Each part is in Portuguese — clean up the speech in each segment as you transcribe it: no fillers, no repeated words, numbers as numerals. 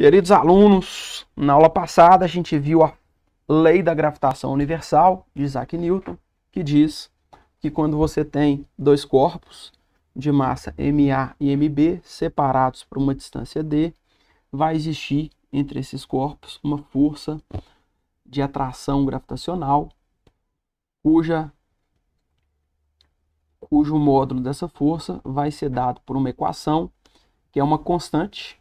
Queridos alunos, na aula passada a gente viu a lei da gravitação universal de Isaac Newton, que diz que quando você tem dois corpos de massa MA e MB separados por uma distância d, vai existir entre esses corpos uma força de atração gravitacional cujo módulo dessa força vai ser dado por uma equação que é uma constante,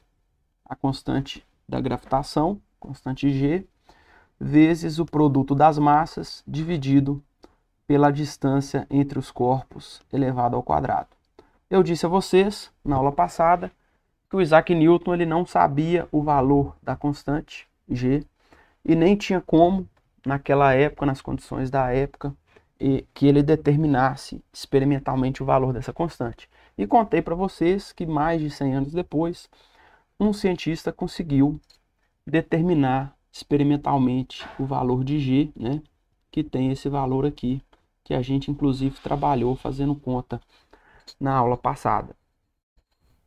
a constante da gravitação, constante G, vezes o produto das massas dividido pela distância entre os corpos elevado ao quadrado. Eu disse a vocês, na aula passada, que o Isaac Newton ele não sabia o valor da constante G e nem tinha como, naquela época, nas condições da época, que ele determinasse experimentalmente o valor dessa constante. E contei para vocês que mais de 100 anos depois, um cientista conseguiu determinar experimentalmente o valor de G, né, que tem esse valor aqui, que a gente inclusive trabalhou fazendo conta na aula passada.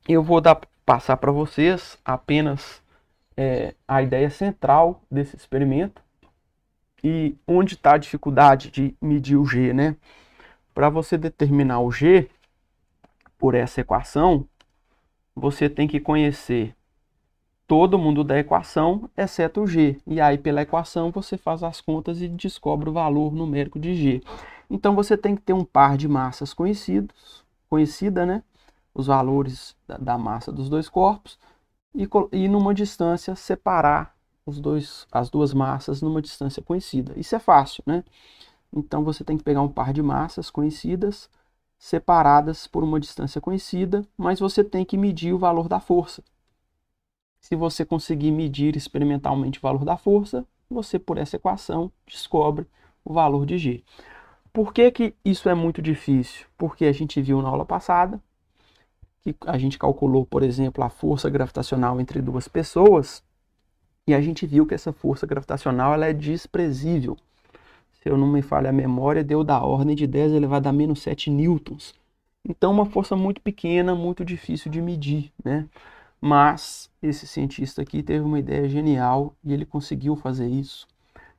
Eu vou passar para vocês apenas a ideia central desse experimento e onde está a dificuldade de medir o G, né? Para você determinar o G por essa equação, você tem que conhecer todo mundo da equação, exceto o G. E aí, pela equação, você faz as contas e descobre o valor numérico de G. Então, você tem que ter um par de massas conhecida, né? Os valores da massa dos dois corpos, e numa distância separar as duas massas numa distância conhecida. Isso é fácil, né? Então, você tem que pegar um par de massas conhecidas, separadas por uma distância conhecida, mas você tem que medir o valor da força. Se você conseguir medir experimentalmente o valor da força, você, por essa equação, descobre o valor de G. Por que isso é muito difícil? Porque a gente viu na aula passada que a gente calculou, por exemplo, a força gravitacional entre duas pessoas e a gente viu que essa força gravitacional ela é desprezível. Se eu não me falha a memória, deu da ordem de 10 elevado a menos 7 newtons. Então, uma força muito pequena, muito difícil de medir, né? Mas esse cientista aqui teve uma ideia genial e ele conseguiu fazer isso.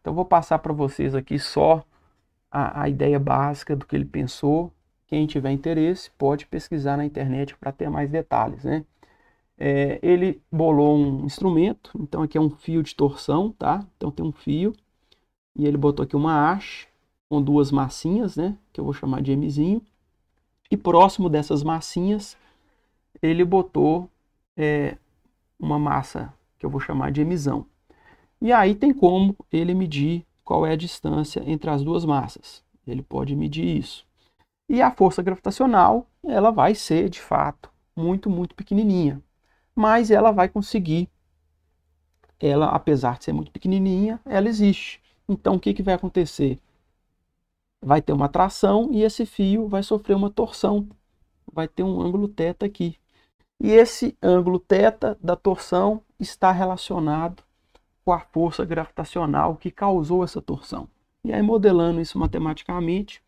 Então, vou passar para vocês aqui só a ideia básica do que ele pensou. Quem tiver interesse pode pesquisar na internet para ter mais detalhes, né? Ele bolou um instrumento, então aqui é um fio de torção, tá? Então tem um fio e ele botou aqui uma haste com duas massinhas, né? Que eu vou chamar de Mzinho. E próximo dessas massinhas ele botou uma massa que eu vou chamar de Mzão. E aí tem como ele medir qual é a distância entre as duas massas. Ele pode medir isso. E a força gravitacional, ela vai ser, de fato, muito, muito pequenininha. Mas ela vai conseguir, apesar de ser muito pequenininha, ela existe. Então, o que vai acontecer? Vai ter uma atração e esse fio vai sofrer uma torção. Vai ter um ângulo θ aqui. E esse ângulo θ da torção está relacionado com a força gravitacional que causou essa torção. E aí, modelando isso matematicamente,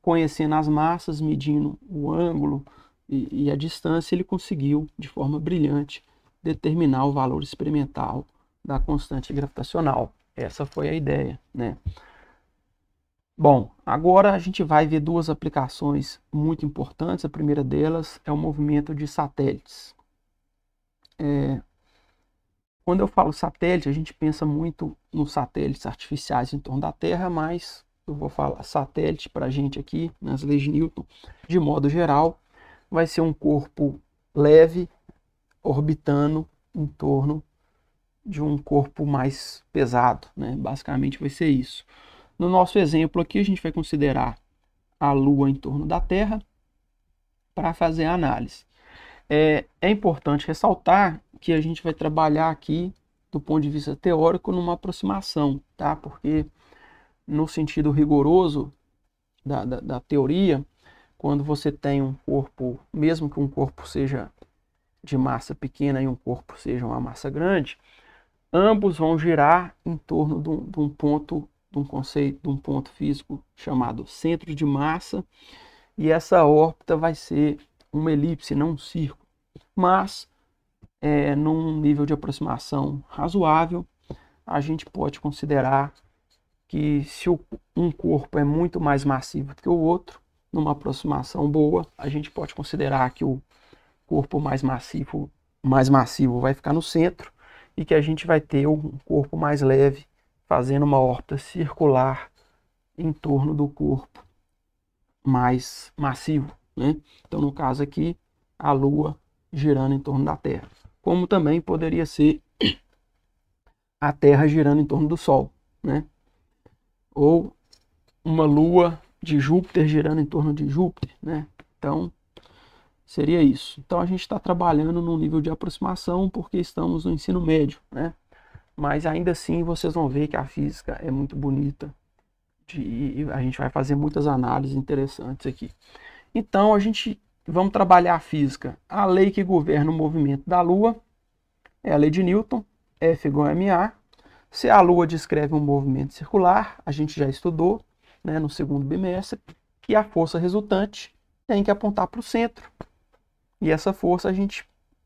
conhecendo as massas, medindo o ângulo e a distância, ele conseguiu, de forma brilhante, determinar o valor experimental da constante gravitacional. Essa foi a ideia, né? Bom, agora a gente vai ver duas aplicações muito importantes. A primeira delas é o movimento de satélites. Quando eu falo satélite, a gente pensa muito nos satélites artificiais em torno da Terra, mas eu vou falar satélite para a gente aqui, nas leis de Newton, de modo geral, vai ser um corpo leve, orbitando em torno de um corpo mais pesado, né? Basicamente vai ser isso. No nosso exemplo aqui, a gente vai considerar a Lua em torno da Terra para fazer a análise. É importante ressaltar que a gente vai trabalhar aqui, do ponto de vista teórico, numa aproximação, tá? Porque no sentido rigoroso da teoria, quando você tem um corpo, mesmo que um corpo seja de massa pequena e um corpo seja uma massa grande, ambos vão girar em torno de um ponto, de um conceito, de um ponto físico chamado centro de massa, e essa órbita vai ser uma elipse, não um círculo. Mas num nível de aproximação razoável, a gente pode considerar que se um corpo é muito mais massivo do que o outro, numa aproximação boa, a gente pode considerar que o corpo mais massivo vai ficar no centro e que a gente vai ter um corpo mais leve fazendo uma órbita circular em torno do corpo mais massivo, né? Então, no caso aqui, a Lua girando em torno da Terra. Como também poderia ser a Terra girando em torno do Sol, né? Ou uma Lua de Júpiter girando em torno de Júpiter, né? Então, seria isso. Então, a gente está trabalhando num nível de aproximação porque estamos no ensino médio, né? Mas ainda assim, vocês vão ver que a física é muito bonita. E a gente vai fazer muitas análises interessantes aqui. Então, vamos trabalhar a física. A lei que governa o movimento da Lua é a lei de Newton, F igual a ma. Se a Lua descreve um movimento circular, a gente já estudou, né, no segundo bimestre, que a força resultante tem que apontar para o centro. E essa força,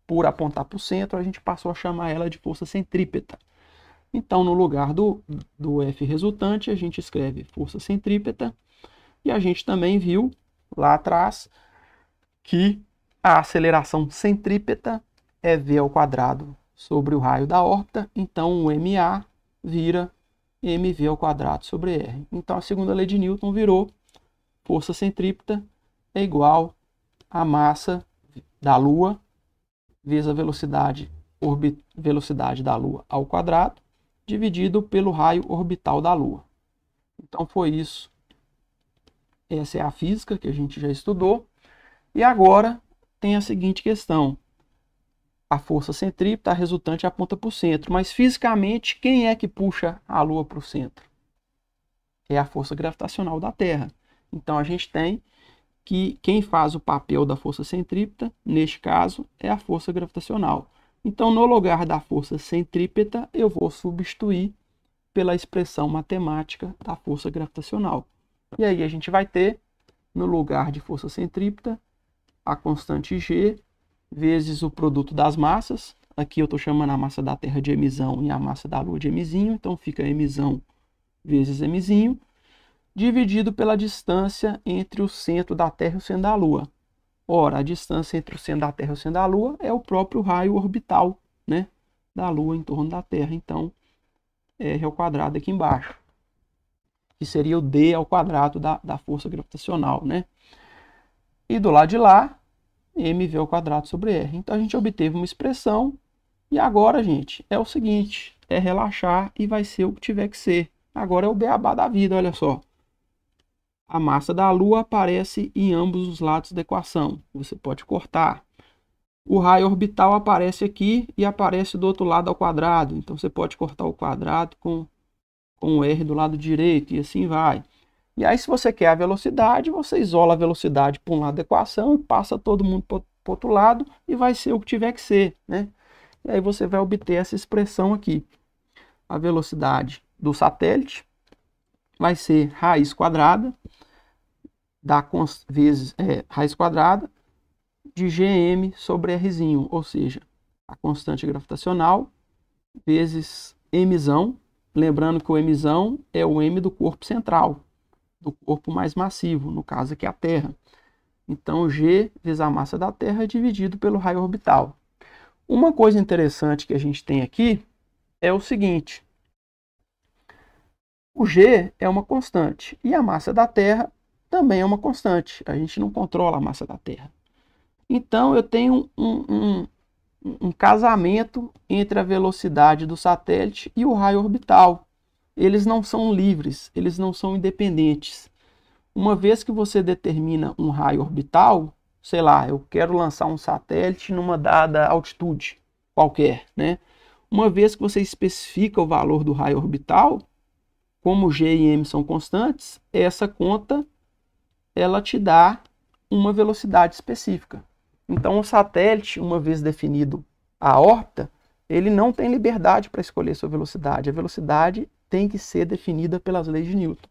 por apontar para o centro, a gente passou a chamar ela de força centrípeta. Então, no lugar do F resultante, a gente escreve força centrípeta. E a gente também viu lá atrás que a aceleração centrípeta é v ao quadrado sobre o raio da órbita. Então, o ma vira mv ao quadrado sobre r. Então, a segunda lei de Newton virou força centrípeta é igual a massa da Lua vezes a velocidade da Lua ao quadrado, dividido pelo raio orbital da Lua. Então foi isso. Essa é a física que a gente já estudou. E agora tem a seguinte questão. A força centrípeta, a resultante, aponta para o centro. Mas fisicamente, quem é que puxa a Lua para o centro? É a força gravitacional da Terra. Então a gente tem que quem faz o papel da força centrípeta, neste caso, é a força gravitacional. Então, no lugar da força centrípeta, eu vou substituir pela expressão matemática da força gravitacional. E aí a gente vai ter, no lugar de força centrípeta, a constante G vezes o produto das massas. Aqui eu estou chamando a massa da Terra de emissão e a massa da Lua de emizinho. Então, fica emissão vezes emizinho, dividido pela distância entre o centro da Terra e o centro da Lua. Ora, a distância entre o centro da Terra e o centro da Lua é o próprio raio orbital, né, da Lua em torno da Terra. Então, R ao quadrado aqui embaixo, que seria o D ao quadrado da força gravitacional, né? E do lado de lá, mv ao quadrado sobre R. Então, a gente obteve uma expressão. E agora, gente, é o seguinte, é relaxar e vai ser o que tiver que ser. Agora é o beabá da vida, olha só. A massa da Lua aparece em ambos os lados da equação. Você pode cortar. O raio orbital aparece aqui e aparece do outro lado ao quadrado. Então, você pode cortar o quadrado com o R do lado direito e assim vai. E aí, se você quer a velocidade, você isola a velocidade para um lado da equação e passa todo mundo para o outro lado e vai ser o que tiver que ser, né? E aí você vai obter essa expressão aqui. A velocidade do satélite vai ser raiz quadrada vezes raiz quadrada de Gm sobre Rzinho, ou seja, a constante gravitacional vezes emissão, lembrando que o emissão é o m do corpo central, do corpo mais massivo, no caso aqui a Terra. Então, G vezes a massa da Terra dividido pelo raio orbital. Uma coisa interessante que a gente tem aqui é o seguinte. O G é uma constante e a massa da Terra também é uma constante. A gente não controla a massa da Terra. Então, eu tenho um casamento entre a velocidade do satélite e o raio orbital. Eles não são livres, eles não são independentes. Uma vez que você determina um raio orbital, sei lá, eu quero lançar um satélite numa dada altitude qualquer, né? Uma vez que você especifica o valor do raio orbital, como G e M são constantes, essa conta ela te dá uma velocidade específica. Então, o satélite, uma vez definido a órbita, ele não tem liberdade para escolher sua velocidade. A velocidade tem que ser definida pelas leis de Newton.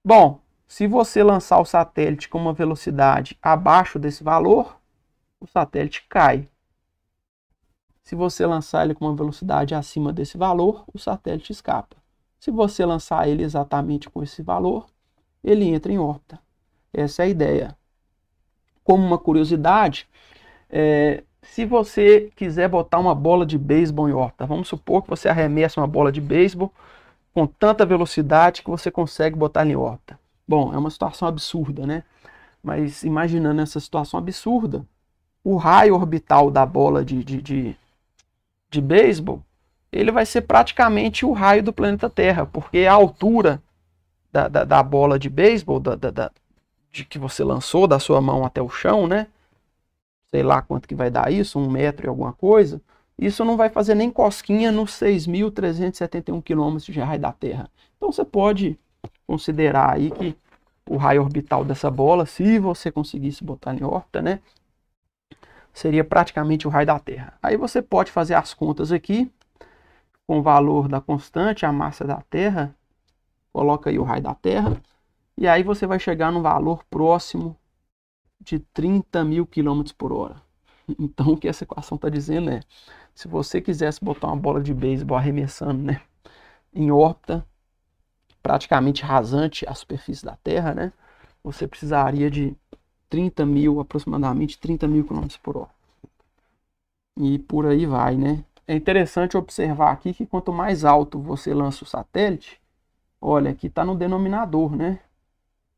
Bom, se você lançar o satélite com uma velocidade abaixo desse valor, o satélite cai. Se você lançar ele com uma velocidade acima desse valor, o satélite escapa. Se você lançar ele exatamente com esse valor, ele entra em órbita. Essa é a ideia. Como uma curiosidade, se você quiser botar uma bola de beisebol em órbita, vamos supor que você arremessa uma bola de beisebol com tanta velocidade que você consegue botar ela em órbita. Bom, é uma situação absurda, né? Mas imaginando essa situação absurda, o raio orbital da bola de beisebol, ele vai ser praticamente o raio do planeta Terra, porque a altura da bola de beisebol, de que você lançou da sua mão até o chão, né? Sei lá quanto que vai dar isso, 1 metro e alguma coisa, isso não vai fazer nem cosquinha nos 6.371 quilômetros de raio da Terra. Então você pode considerar aí que o raio orbital dessa bola, se você conseguisse botar em órbita, né, seria praticamente o raio da Terra. Aí você pode fazer as contas aqui, com o valor da constante, a massa da Terra, coloca aí o raio da Terra, e aí você vai chegar num valor próximo de 30.000 km por hora. Então o que essa equação está dizendo é, se você quisesse botar uma bola de beisebol arremessando, né, em órbita, praticamente rasante a superfície da Terra, né, você precisaria de aproximadamente 30.000 km por hora. E por aí vai, né? É interessante observar aqui que quanto mais alto você lança o satélite, olha, aqui está no denominador, né?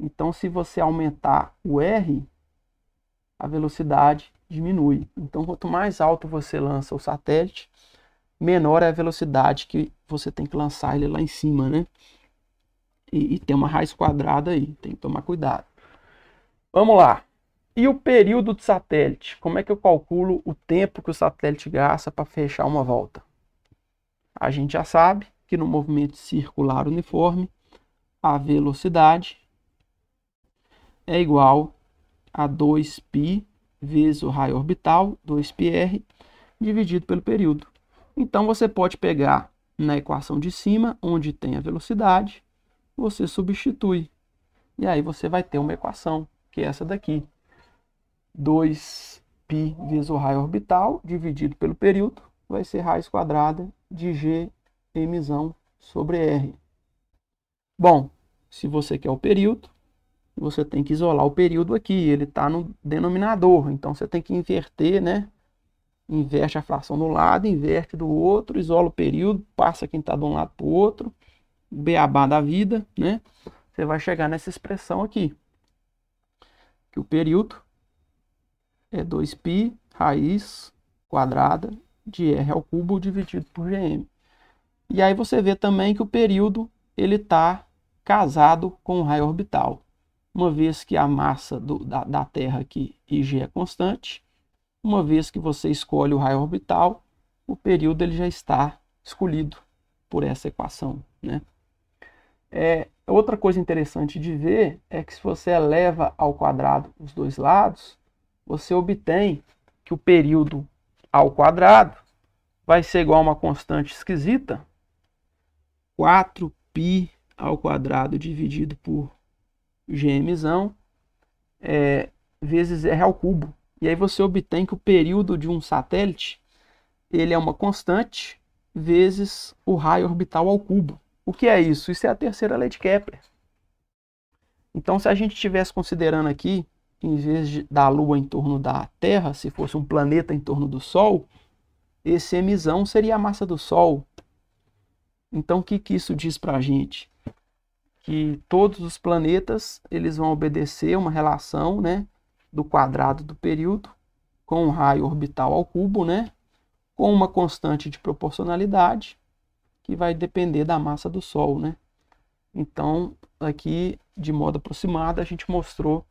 Então se você aumentar o R, a velocidade diminui. Então quanto mais alto você lança o satélite, menor é a velocidade que você tem que lançar ele lá em cima, né? E tem uma raiz quadrada aí, tem que tomar cuidado. Vamos lá. E o período do satélite? Como é que eu calculo o tempo que o satélite gasta para fechar uma volta? A gente já sabe que no movimento circular uniforme, a velocidade é igual a 2π vezes o raio orbital, 2πr, dividido pelo período. Então você pode pegar na equação de cima, onde tem a velocidade, você substitui. E aí você vai ter uma equação, que é essa daqui. 2π vezes o raio orbital, dividido pelo período, vai ser raiz quadrada de g mzão sobre r. Bom, se você quer o período, você tem que isolar o período aqui, ele está no denominador, então você tem que inverter, né? Inverte a fração de um lado, inverte do outro, isola o período, passa quem está de um lado para o outro, beabá da vida, né? Você vai chegar nessa expressão aqui, que o período é 2π raiz quadrada de r ao cubo dividido por gm. E aí você vê também que o período ele está casado com o raio orbital. Uma vez que a massa da Terra aqui, Ig, é constante, uma vez que você escolhe o raio orbital, o período ele já está escolhido por essa equação, né? Outra coisa interessante de ver é que se você eleva ao quadrado os dois lados, você obtém que o período ao quadrado vai ser igual a uma constante esquisita, 4π ao quadrado dividido por gmzão, vezes r ao cubo. E aí você obtém que o período de um satélite ele é uma constante vezes o raio orbital ao cubo. O que é isso? Isso é a terceira lei de Kepler. Então, se a gente estivesse considerando aqui, em vez da Lua em torno da Terra, se fosse um planeta em torno do Sol, esse mzão seria a massa do Sol. Então, o que isso diz para a gente? Que todos os planetas eles vão obedecer uma relação, né, do quadrado do período com o raio orbital ao cubo, né, com uma constante de proporcionalidade que vai depender da massa do Sol, né? Então, aqui, de modo aproximado, a gente mostrou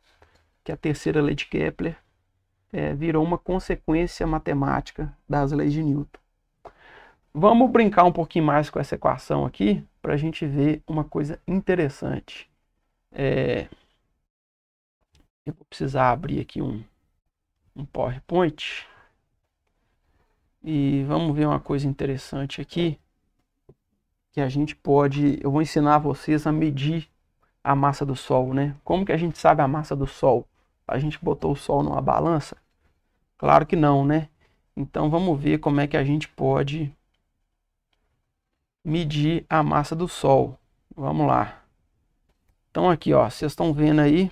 que a terceira lei de Kepler virou uma consequência matemática das leis de Newton. Vamos brincar um pouquinho mais com essa equação aqui, para a gente ver uma coisa interessante. Eu vou precisar abrir aqui um PowerPoint. E vamos ver uma coisa interessante aqui, que a gente pode, eu vou ensinar vocês a medir a massa do Sol, né? Como que a gente sabe a massa do Sol? A gente botou o Sol numa balança? Claro que não, né? Então vamos ver como é que a gente pode medir a massa do Sol. Vamos lá. Então aqui, ó, vocês estão vendo aí.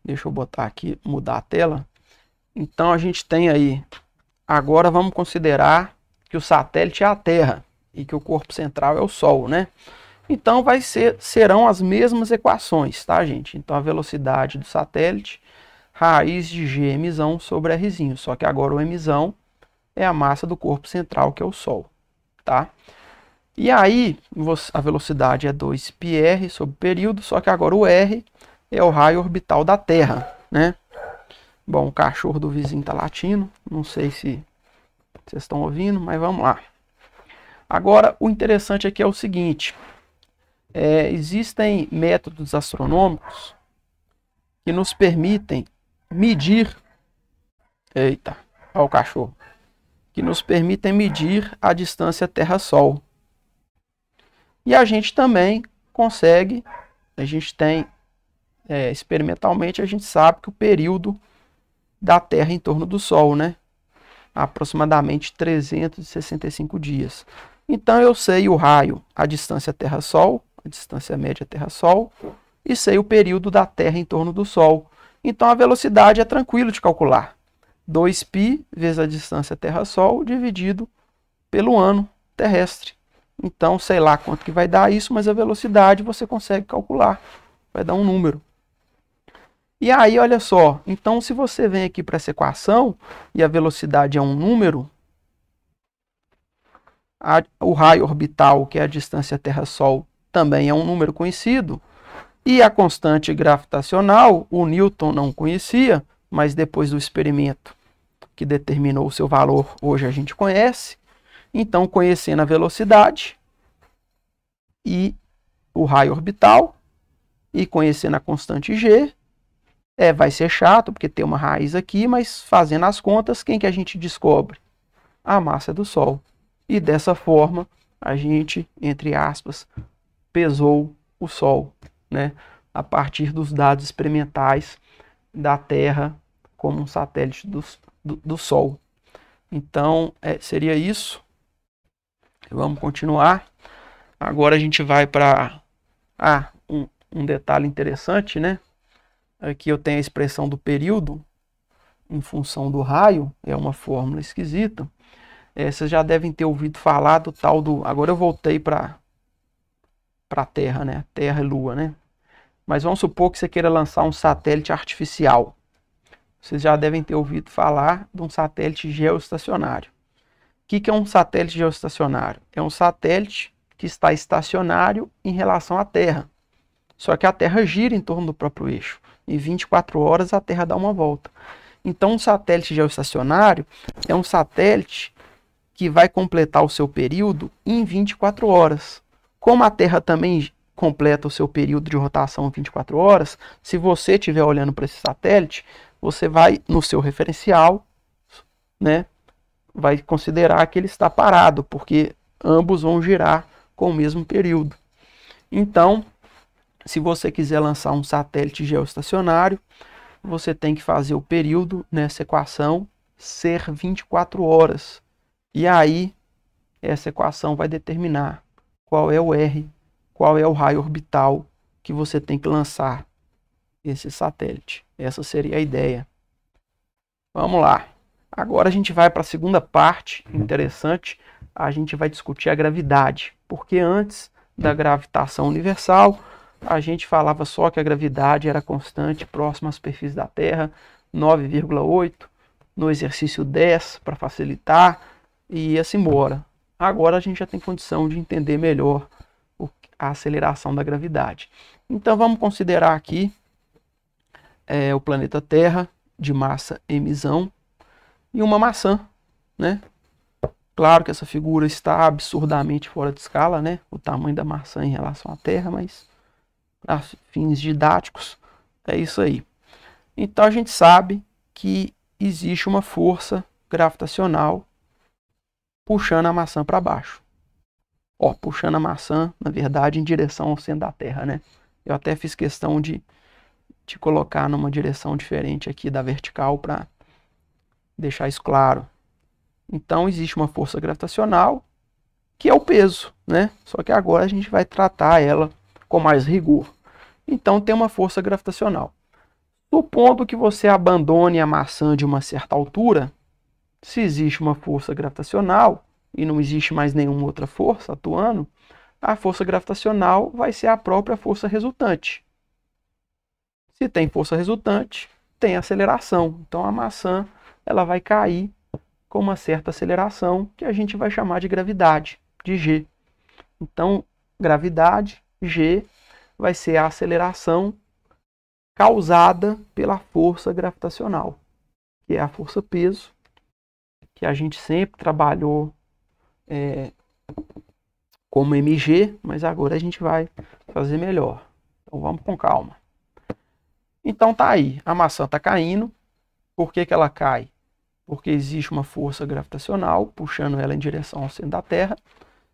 Deixa eu botar aqui, mudar a tela. Então a gente tem aí, agora vamos considerar que o satélite é a Terra e que o corpo central é o Sol, né? Então serão as mesmas equações, tá, gente? Então a velocidade do satélite, raiz de g emissão sobre rzinho, só que agora o emissão é a massa do corpo central, que é o Sol, tá? E aí a velocidade é 2πr sobre período, só que agora o r é o raio orbital da Terra, né? Bom, o cachorro do vizinho tá latindo, não sei se vocês estão ouvindo, mas vamos lá. Agora, o interessante aqui é o seguinte, existem métodos astronômicos que nos permitem medir, eita, olha o cachorro, que nos permitem medir a distância Terra-Sol. E a gente também consegue, a gente tem, experimentalmente, a gente sabe que o período da Terra em torno do Sol, né? Aproximadamente 365 dias. Então eu sei o raio, a distância Terra-Sol, a distância média Terra-Sol, e sei o período da Terra em torno do Sol. Então a velocidade é tranquilo de calcular. 2π vezes a distância Terra-Sol dividido pelo ano terrestre. Então, sei lá quanto que vai dar isso, mas a velocidade você consegue calcular. Vai dar um número. E aí, olha só. Então, se você vem aqui para essa equação e a velocidade é um número, o raio orbital, que é a distância Terra-Sol, também é um número conhecido. E a constante gravitacional, o Newton não conhecia, mas depois do experimento que determinou o seu valor, hoje a gente conhece. Então, conhecendo a velocidade e o raio orbital e conhecendo a constante g, vai ser chato, porque tem uma raiz aqui, mas fazendo as contas, quem que a gente descobre? A massa do Sol. E dessa forma, a gente, entre aspas, pesou o Sol, né? A partir dos dados experimentais da Terra como um satélite do Sol. Então, seria isso. Vamos continuar. Agora a gente vai para um detalhe interessante, né? Aqui eu tenho a expressão do período em função do raio, é uma fórmula esquisita. Vocês já devem ter ouvido falar do tal do... Agora eu voltei para a Terra, né? Terra e Lua, né? Mas vamos supor que você queira lançar um satélite artificial. Vocês já devem ter ouvido falar de um satélite geoestacionário. O que é um satélite geoestacionário? É um satélite que está estacionário em relação à Terra. Só que a Terra gira em torno do próprio eixo. Em 24 horas a Terra dá uma volta. Então um satélite geoestacionário é um satélite que vai completar o seu período em 24 horas. Como a Terra também completa o seu período de rotação em 24 horas, se você estiver olhando para esse satélite, você vai no seu referencial, né? Vai considerar que ele está parado, porque ambos vão girar com o mesmo período. Então, se você quiser lançar um satélite geoestacionário, você tem que fazer o período nessa equação ser 24 horas. E aí, essa equação vai determinar qual é o R, qual é o raio orbital que você tem que lançar esse satélite. Essa seria a ideia. Vamos lá. Agora a gente vai para a segunda parte interessante. A gente vai discutir a gravidade. Porque antes da gravitação universal, a gente falava só que a gravidade era constante próxima à superfície da Terra, 9,8, no exercício 10 para facilitar, e ia-se embora. Agora a gente já tem condição de entender melhor a aceleração da gravidade. Então vamos considerar aqui o planeta Terra de massa emissão e uma maçã, né? Claro que essa figura está absurdamente fora de escala, né? O tamanho da maçã em relação à Terra, mas para fins didáticos é isso aí. Então a gente sabe que existe uma força gravitacional puxando a maçã para baixo. Ó, puxando a maçã, na verdade, em direção ao centro da Terra, né? Eu até fiz questão de colocar numa direção diferente aqui da vertical para deixar isso claro. Então, existe uma força gravitacional, que é o peso, né? Só que agora a gente vai tratar ela com mais rigor. Então, tem uma força gravitacional. Supondo que você abandone a maçã de uma certa altura, se existe uma força gravitacional e não existe mais nenhuma outra força atuando, a força gravitacional vai ser a própria força resultante. Se tem força resultante, tem aceleração. Então a maçã ela vai cair com uma certa aceleração que a gente vai chamar de gravidade, de G. Então, gravidade, G, vai ser a aceleração causada pela força gravitacional, que é a força peso, que a gente sempre trabalhou como mg, mas agora a gente vai fazer melhor. Então vamos com calma. Então tá aí, a maçã está caindo. Por que que ela cai? Porque existe uma força gravitacional puxando ela em direção ao centro da Terra.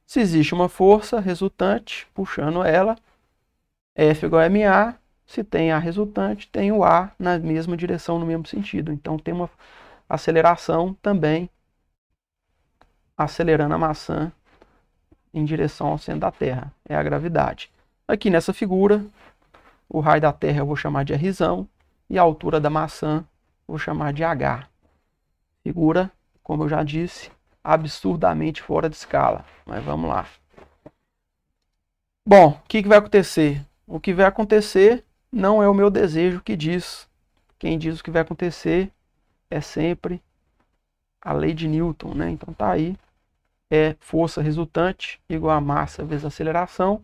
Se existe uma força resultante puxando ela, F igual a ma. Se tem a resultante, tem o A na mesma direção, no mesmo sentido. Então tem uma aceleração também acelerando a maçã em direção ao centro da Terra. É a gravidade. Aqui nessa figura, o raio da Terra eu vou chamar de Rzão e a altura da maçã vou chamar de H. Figura, como eu já disse, absurdamente fora de escala. Mas vamos lá. Bom, o que vai acontecer? O que vai acontecer não é o meu desejo que diz. Quem diz o que vai acontecer é sempre a lei de Newton, né? Então tá aí. É força resultante igual a massa vezes aceleração.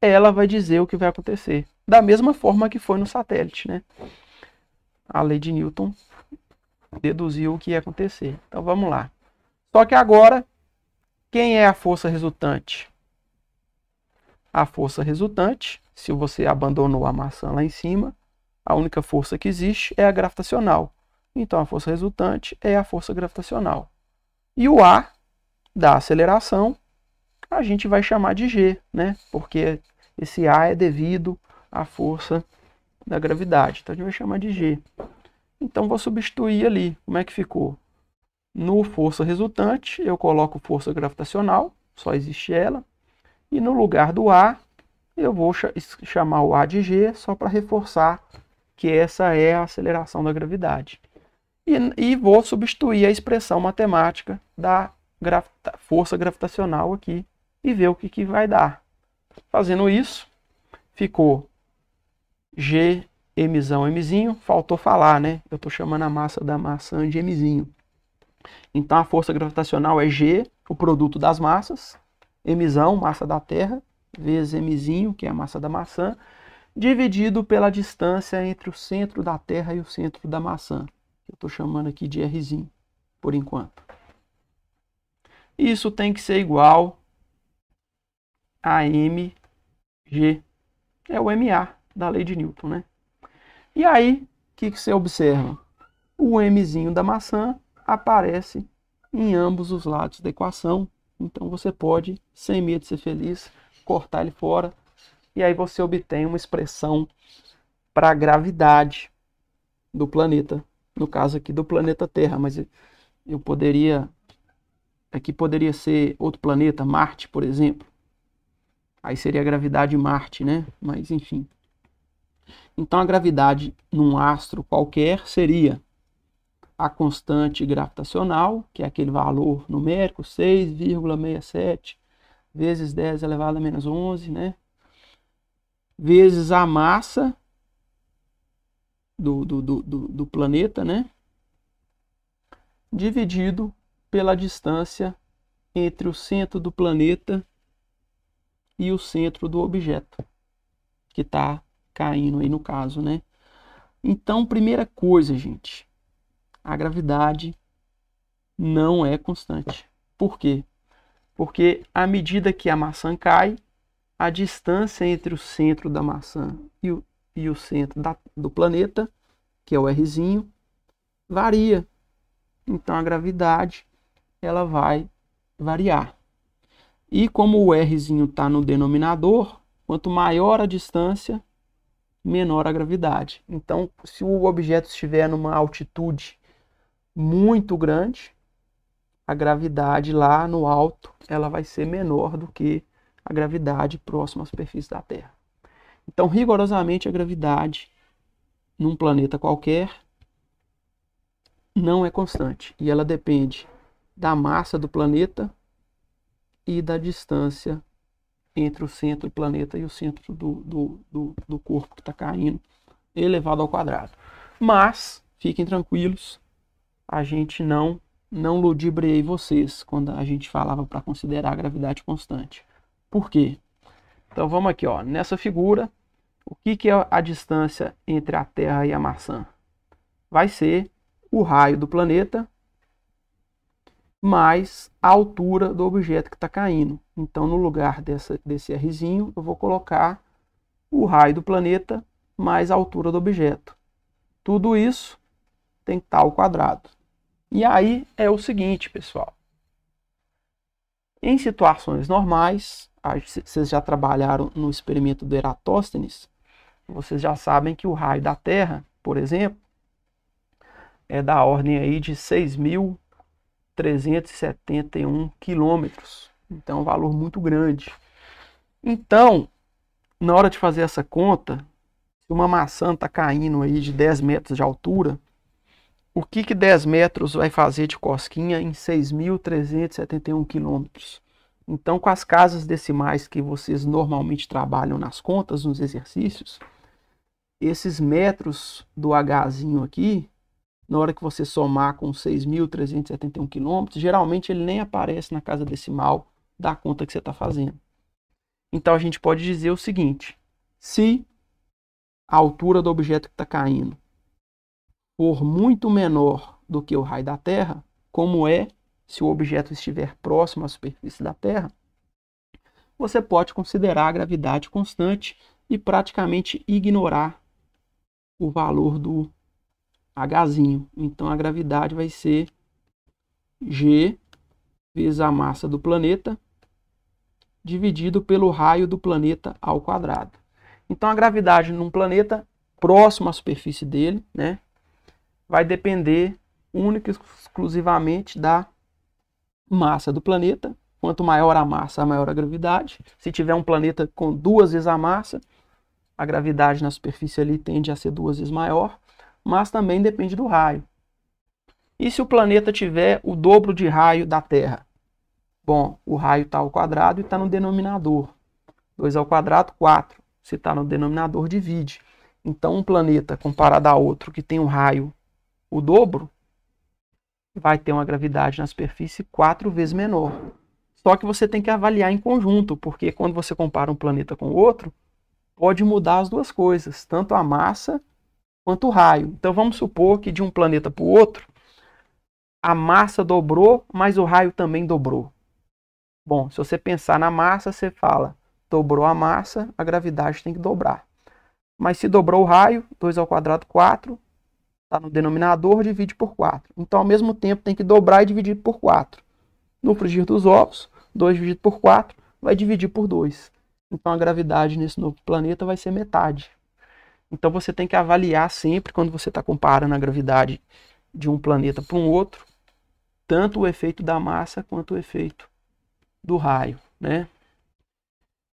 Ela vai dizer o que vai acontecer. Da mesma forma que foi no satélite, né? A lei de Newton deduziu o que ia acontecer. Então vamos lá. Só que agora, quem é a força resultante? A força resultante, se você abandonou a maçã lá em cima, a única força que existe é a gravitacional. Então a força resultante é a força gravitacional. E o A da aceleração a gente vai chamar de G, né? Porque esse A é devido à força da gravidade. Então a gente vai chamar de G. Então vou substituir ali. Como é que ficou? No força resultante eu coloco força gravitacional, só existe ela. E no lugar do A eu vou chamar o A de G só para reforçar que essa é a aceleração da gravidade. E vou substituir a expressão matemática da força gravitacional aqui e ver o que vai dar. Fazendo isso, ficou G, Mzão, Mzinho. Faltou falar, né? Eu estou chamando a massa da maçã de Mzinho. Então a força gravitacional é G, o produto das massas. Mzão, massa da Terra, vezes Mzinho, que é a massa da maçã, dividido pela distância entre o centro da Terra e o centro da maçã. Eu estou chamando aqui de Rzinho, por enquanto. Isso tem que ser igual a mg. É o ma da lei de Newton, né? E aí, o que você observa? O mzinho da maçã aparece em ambos os lados da equação. Então você pode, sem medo de ser feliz, cortar ele fora. E aí você obtém uma expressão para a gravidade do planeta. No caso aqui do planeta Terra, mas eu poderia... Aqui poderia ser outro planeta, Marte, por exemplo. Aí seria a gravidade de Marte, né? Mas enfim. Então a gravidade num astro qualquer seria a constante gravitacional, que é aquele valor numérico, 6,67 vezes 10 elevado a menos 11, né? Vezes a massa do planeta, né? Dividido pela distância entre o centro do planeta e o centro do objeto que está caindo aí no caso, né? Então, primeira coisa, gente, a gravidade não é constante. Por quê? Porque à medida que a maçã cai, a distância entre o centro da maçã e o centro do planeta, que é o Rzinho, varia. Então a gravidade ela vai variar. E como o Rzinho está no denominador, quanto maior a distância, menor a gravidade. Então, se o objeto estiver numa altitude muito grande, a gravidade lá no alto ela vai ser menor do que a gravidade próxima à superfície da Terra. Então, rigorosamente, a gravidade num planeta qualquer não é constante. E ela depende da massa do planeta e da distância entre o centro do planeta e o centro do corpo que está caindo, elevado ao quadrado. Mas, fiquem tranquilos, a gente não ludibriei vocês quando a gente falava para considerar a gravidade constante. Por quê? Então vamos aqui, ó, nessa figura, o que é a distância entre a Terra e a maçã? Vai ser o raio do planeta mais a altura do objeto que está caindo. Então, no lugar desse Rzinho, eu vou colocar o raio do planeta mais a altura do objeto. Tudo isso tem que estar ao quadrado. E aí é o seguinte, pessoal. Em situações normais, vocês já trabalharam no experimento do Eratóstenes, vocês já sabem que o raio da Terra, por exemplo, é da ordem aí de 6.371 quilômetros. Então, é um valor muito grande. Então, na hora de fazer essa conta, se uma maçã está caindo aí de 10 metros de altura, o que 10 metros vai fazer de cosquinha em 6.371 quilômetros? Então, com as casas decimais que vocês normalmente trabalham nas contas, nos exercícios, esses metros do Hzinho aqui, na hora que você somar com 6.371 quilômetros, geralmente ele nem aparece na casa decimal da conta que você está fazendo. Então, a gente pode dizer o seguinte: se a altura do objeto que está caindo for muito menor do que o raio da Terra, como é se o objeto estiver próximo à superfície da Terra, você pode considerar a gravidade constante e praticamente ignorar o valor do Hzinho. Então, a gravidade vai ser G vezes a massa do planeta dividido pelo raio do planeta ao quadrado. Então, a gravidade num planeta próximo à superfície dele, né, vai depender única e exclusivamente da massa do planeta. Quanto maior a massa, maior a gravidade. Se tiver um planeta com 2 vezes a massa, a gravidade na superfície ali tende a ser 2 vezes maior, mas também depende do raio. E se o planeta tiver o dobro de raio da Terra? Bom, o raio está ao quadrado e está no denominador. 2 ao quadrado, 4. Se está no denominador, divide. Então, um planeta comparado a outro que tem um raio o dobro, vai ter uma gravidade na superfície 4 vezes menor. Só que você tem que avaliar em conjunto, porque quando você compara um planeta com o outro, pode mudar as duas coisas, tanto a massa quanto o raio. Então vamos supor que de um planeta para o outro, a massa dobrou, mas o raio também dobrou. Bom, se você pensar na massa, você fala, dobrou a massa, a gravidade tem que dobrar. Mas se dobrou o raio, 2 ao quadrado, 4, está no denominador, divide por 4. Então, ao mesmo tempo, tem que dobrar e dividir por 4. No frigir dos ovos, 2 dividido por 4 vai dividir por 2. Então, a gravidade nesse novo planeta vai ser metade. Então, você tem que avaliar sempre, quando você está comparando a gravidade de um planeta para um outro, tanto o efeito da massa quanto o efeito do raio, né?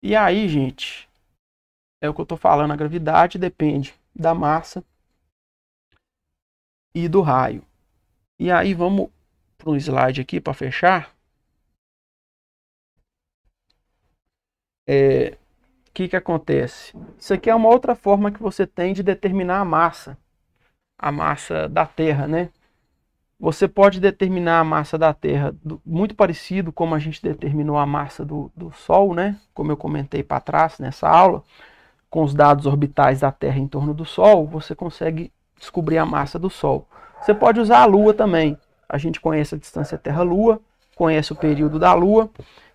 E aí, gente, é o que eu estou falando, a gravidade depende da massa e do raio. E aí, vamos para um slide aqui para fechar. O que acontece? Isso aqui é uma outra forma que você tem de determinar a massa da Terra, né? Você pode determinar a massa da Terra muito parecido como a gente determinou a massa do Sol, né? Como eu comentei para trás nessa aula, com os dados orbitais da Terra em torno do Sol, você consegue descobrir a massa do Sol. Você pode usar a Lua também. A gente conhece a distância Terra-Lua, conhece o período da Lua.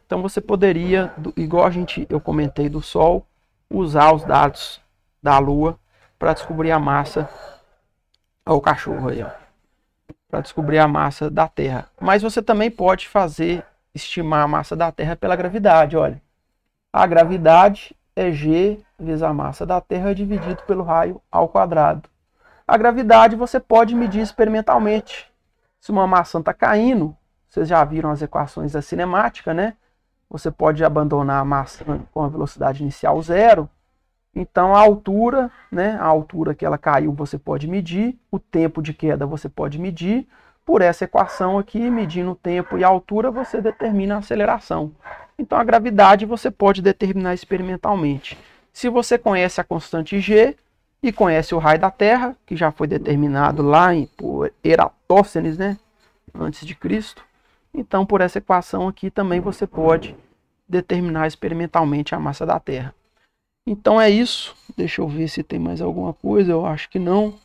Então você poderia, igual eu comentei do Sol, usar os dados da Lua para descobrir a massa. Olha o cachorro aí, ó. Para descobrir a massa da Terra. Mas você também pode estimar a massa da Terra pela gravidade, olha. A gravidade é G vezes a massa da Terra dividido pelo raio ao quadrado. A gravidade você pode medir experimentalmente. Se uma maçã está caindo, vocês já viram as equações da cinemática, né? Você pode abandonar a maçã com a velocidade inicial 0. Então a altura, né? A altura que ela caiu você pode medir, o tempo de queda você pode medir. Por essa equação aqui, medindo o tempo e a altura, você determina a aceleração. Então a gravidade você pode determinar experimentalmente. Se você conhece a constante G e conhece o raio da Terra, que já foi determinado lá por Eratóstenes, né? Antes de Cristo. Então, por essa equação aqui também você pode determinar experimentalmente a massa da Terra. Então é isso. Deixa eu ver se tem mais alguma coisa. Eu acho que não.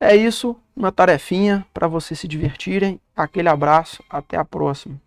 É isso. Uma tarefinha para vocês se divertirem. Aquele abraço. Até a próxima.